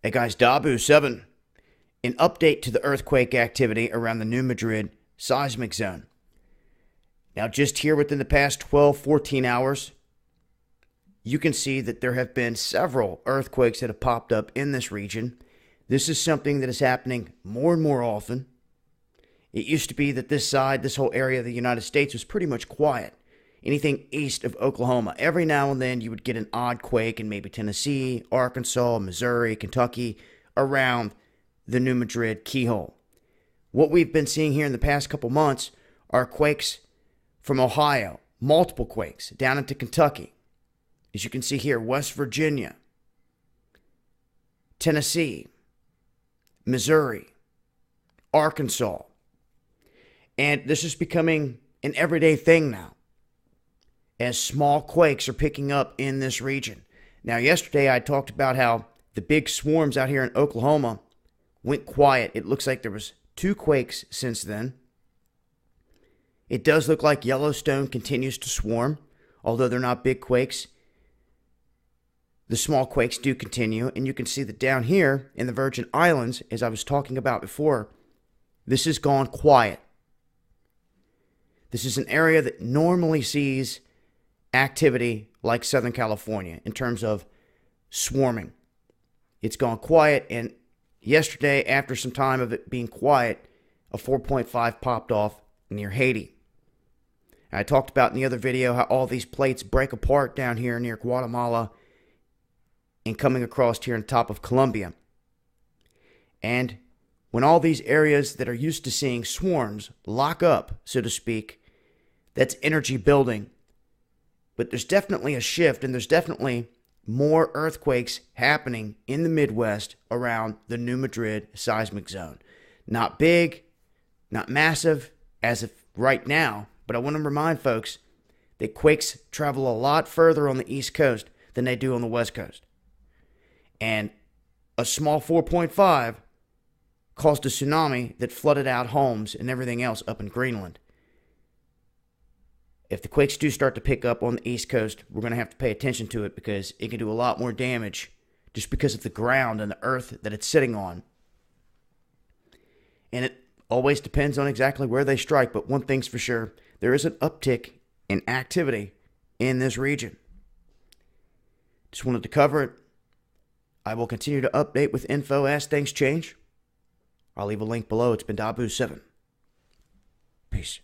Hey guys, Dabu7. An update to the earthquake activity around the New Madrid seismic zone. Now, just here within the past 14 hours, you can see that there have been several earthquakes that have popped up in this region. This is something that is happening more and more often. It used to be that this whole area of the United States was pretty much quiet. Anything east of Oklahoma, every now and then you would get an odd quake in maybe Tennessee, Arkansas, Missouri, Kentucky, around the New Madrid keyhole. What we've been seeing here in the past couple months are quakes from Ohio, multiple quakes down into Kentucky. As you can see here, West Virginia, Tennessee, Missouri, Arkansas. And this is becoming an everyday thing now, as small quakes are picking up in this region. Now, yesterday I talked about how the big swarms out here in Oklahoma went quiet. It looks like there was 2 quakes since then. It does look like Yellowstone continues to swarm, although they're not big quakes. The small quakes do continue, and you can see that down here in the Virgin Islands, as I was talking about before, this has gone quiet. This is an area that normally sees activity like Southern California in terms of swarming. It's gone quiet, and yesterday, after some time of it being quiet, a 4.5 popped off near Haiti. I talked about in the other video how all these plates break apart down here near Guatemala and coming across here on top of Colombia. And when all these areas that are used to seeing swarms lock up, so to speak, that's energy building. But there's definitely a shift, and there's definitely more earthquakes happening in the Midwest around the New Madrid seismic zone. Not big, not massive as of right now, but I want to remind folks that quakes travel a lot further on the East Coast than they do on the West Coast. And a small 4.5 caused a tsunami that flooded out homes and everything else up in Greenland. If the quakes do start to pick up on the East Coast, we're going to have to pay attention to it because it can do a lot more damage just because of the ground and the earth that it's sitting on. And it always depends on exactly where they strike, but one thing's for sure, there is an uptick in activity in this region. Just wanted to cover it. I will continue to update with info as things change. I'll leave a link below. It's been Dabu7. Peace.